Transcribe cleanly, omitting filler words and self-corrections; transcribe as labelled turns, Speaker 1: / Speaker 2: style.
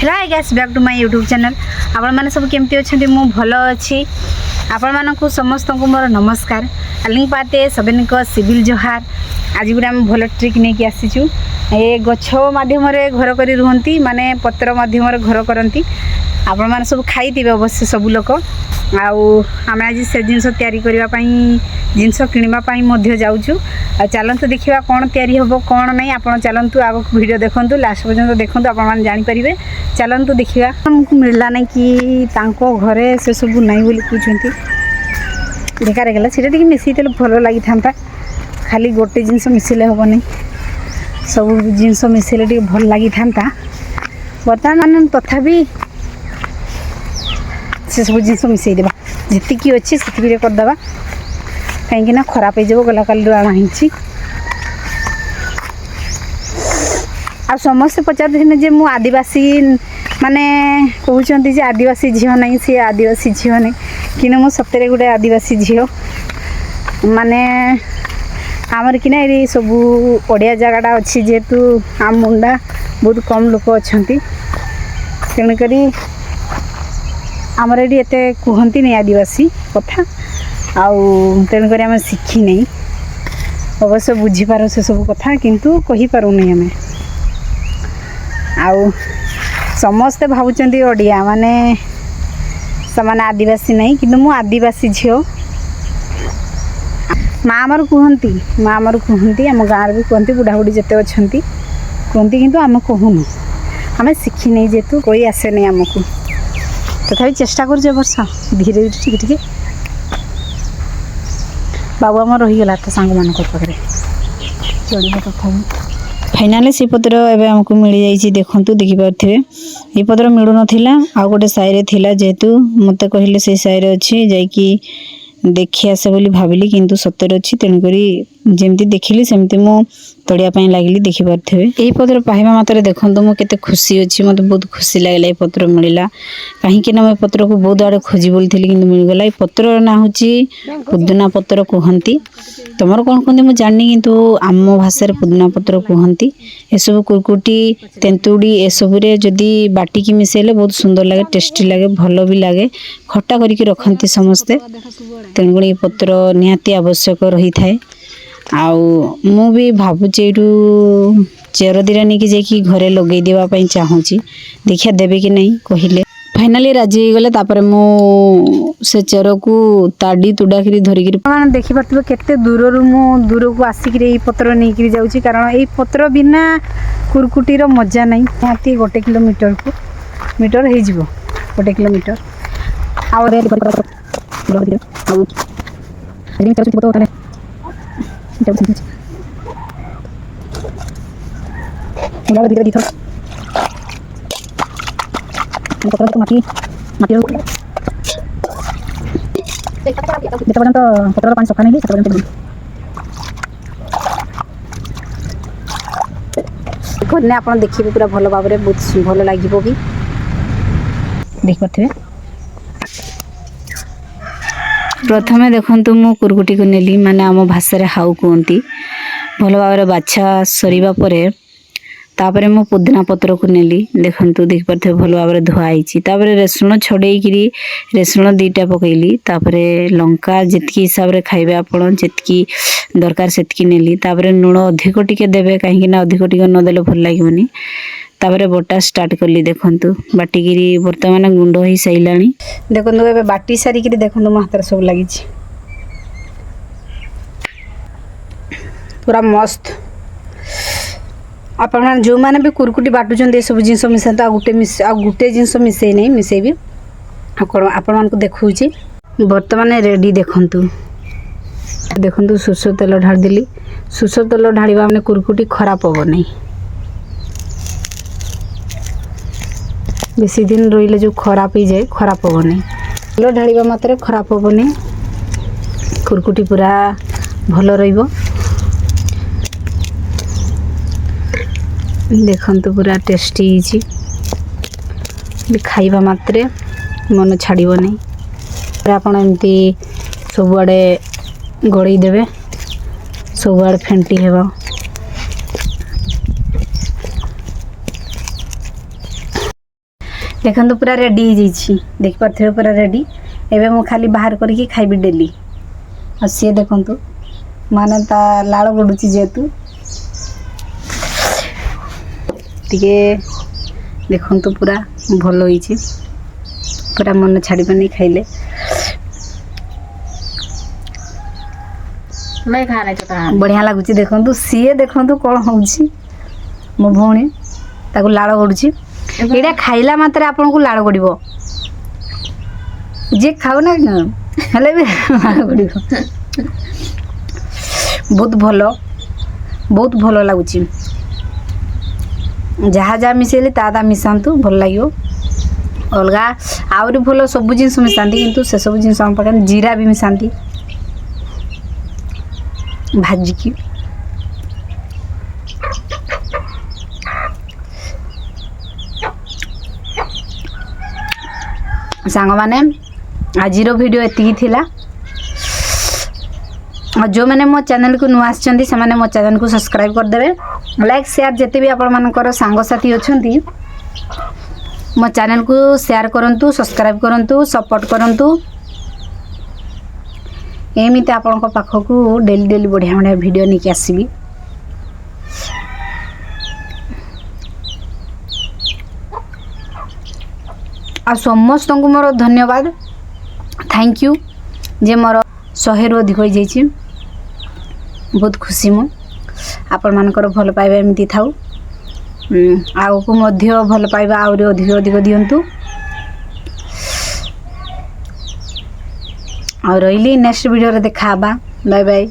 Speaker 1: Hi guys back to my YouTube channel आपण माने सब केमती अच्छे मु भल अच्छी आपण मानक समस्त को मोर नमस्कार आलिंग पाते सबन को सिविल जोहार आज गुड़ा आम भल ट्रिक नहीं कि आसीचु ए गछ माध्यम घर कर रुहंती माने पत्र माध्यम घर करती आपण माने सब खाई अवश्य सब लोक आम आज से जिनस तैयारी करने जिनस किणवाई जाऊँ चलतु देखा कौन तैयारी हम कौन नहीं आप चलतु आग वीडियो देखूँ लास्ट पर्यटन देखूँ आप जापर चलतु देखा आमको मिलला नहीं कि घरे से सब नहीं बोली कहते बेकार गला सीटा टी मिसई भल लगी था खाली गोटे जिनस मिसले हम नहीं सब जिनस मिसले भल लगी था बर्तमान तथापि से सब जिन मिसईदे जी अच्छी से करदे कहीं खराब हो गला कल आनी आ समस्ते पचार जे मु आदिवासी माने कहते आदिवासी झील नहीं सी आदिवासी झील नहीं कि सतरे गोटे आदिवासी झील माने आमर कि ये सब ओडिया जगटा अच्छी जेहेतु आम मुंडा बहुत कम लोक अच्छा तेणुक आमर ये एत कहती नहीं आदिवासी कथा तेणुक आम शिखी नहीं अवश्य बुझीपार से सब कथा किंतु कही पारू नहीं आम आउ समस्ते भावुं ओडिया माने समान आदिवासी नहीं किंतु मु आदिवासी झील माँ आमर कहती आम गाँव भी कहती बुढ़ा बुढ़ी जिते अच्छा कहती किंतु आम कहूनु आम शिखी नहीं जेहेतु कोई आसे नहीं आमको तथापि चेष्टा कर वर्ष धीरे धीरे टिके बाबू आम रहीगला तो सांग मान पाखे चलो तथा फाइनाली से पत्र एवं आमको मिल जाइए देखूँ देखिपे ये पत्र मिलू ना आ गोटे साइरे थिला जेहेतु मत कहले से साइरे अच्छी जाकि देखी आसे बोली भाविली किंतु सतर अच्छी तेणुक जमती देखिली सेमती मु तड़ियापाई लगिली देखिपे यही पत्र पाइबा मात्र देखूँ मुझे खुशी अच्छी मत बहुत खुशी लगे ये पत्र मिलला कहीं ना पत्र को बहुत आड़े खोजी बोली कि मिलगला ये पत्र ना हूँ पुदीना पत्र कहती तुम कौन कहते मुझे जानी किंतु आम भाषा पुदीना पत्र कहती एसबू कुरकुटी तेंतुड़ी एसबुरे जदि बाटिकी मिसेले बहुत सुंदर लगे टेस्टी लगे भल भी लगे खट्टा करके रखती समस्ते तेणुक ये पत्र निहाती आवश्यक रही थाए मु भी भावुचे यू चेर दीरा नहीं कि घरे लगे देवाई चाहूँगी देखिया देवे कि नहीं कहले फाइनाली राजी हो गले तापर मु से चेर को ताड़ी तुड़ा कर धरिकी देखिपे केते दूर दूर को आसिक पत्र नहीं जाऊँगी कारण ये पत्र बिना कुरकुटीर मजा नहीं निहाती 1 किलोमीटर को मीटर हो 1 किलोमीटर पत्र पानी सफा नहीं देखने आप देखिए पूरा भल भाव में बहुत भल लगे भी देखिपे प्रथमे देखु मु कुरकुटी को नेली माने आम भाषा हाउ कहती भल भाव बाछा सरीबा परे तापरे मु पुदीना पत्र को नेली देखंतु देख पारथे भल भाव धुआई तापरे रेसुण छड़ेकी रेसुण 2टा पकईली तापरे लंका जितकी हिसाब रे खाइबे आपण जितकी दरकार सेतकी नेली तापरे लुण अधिक टिके देबे कहीं ना अधिक टिके न देले भल लागोनी तापरे बटा स्टार्ट करली देखंतु बाटिकी वर्तमान गुंड हो साइलानी देखंतु एबे बाटी सारी कि देखंतु मो हाथ सब लागी पूरा मस्त आप जो मैंने भी कुरकुटी बाटुंट ये सब जिनस मिसाते गोटे जिनस मिसई नहीं मिसेबी आपण देखा बर्तमान रेडी देखंतु देखंतु सुस तेल ढाल देली सुस तेल ढालिबा माने कुरकुटी खराब हो नहीं बेसी दिन रही जो खराब हो जाए खराब हो नहीं तेल ढालिबा मात्र खराब हो नहीं कुरकुटी पूरा भल रहिबो देखंतु पूरा टेस्टी खाइबा मात्रे मन छाड़िबो नहीं आपण एमती सबुआड़े गड़े देवे सबुआड़े फेंटी हेबा। देखो पूरा रेडी हो जाइए देखिपे पूरा रेडी एवं मु खाली बाहर करके खाइबी डेली आ सी देखु माने ता लाड़ गड़ुची जेहेतु टिके देखु पूरा भल होइछि पूरा मन छाड़बनी खाइले
Speaker 2: मैं खाने चता
Speaker 1: बढ़िया लगुच देखु सी देखु कौन हूँ मो भौणी ताकू लाड़ गड़ुची एटा खाइला मात्रे आपन को लाड़ गड़िबो जे खाओ ना हेले भी लाड़ गड़िबो बहुत भल लगुच जहाँ जहाँ मिसेली ता मिसातु भल लगे अलग आहरी भल सब जिन मिसाती किंतु से सब जिन आम पाखे जीरा भी मिसाती भाजिकी सांग माने आजिर वीडियो एतिकी थिला जो मैंने मो चैनल को नुआ आछंती से माने मो चैनल को सब्सक्राइब कर देबे लाइक शेयर जते भी आपण मानकर सांग साथी अछंती मो चैनल को शेयर करंतु सब्सक्राइब करंतु सपोर्ट करंतु एमिते आपण को पाखकू डेली डेली बढ़िया बढ़िया वीडियो निके आसीबी आ समस्त को मोर धन्यवाद थैंक यू जे मोर 100 रु अधिक हो जाइए बहुत खुशी मु आपण मानकर भल पाइबा एमती थाउ आगो को मध्य भल पाइबा आउरी अधिक अधिक दियंतु और रही नेक्स्ट वीडियो रे देखा बाय बाय।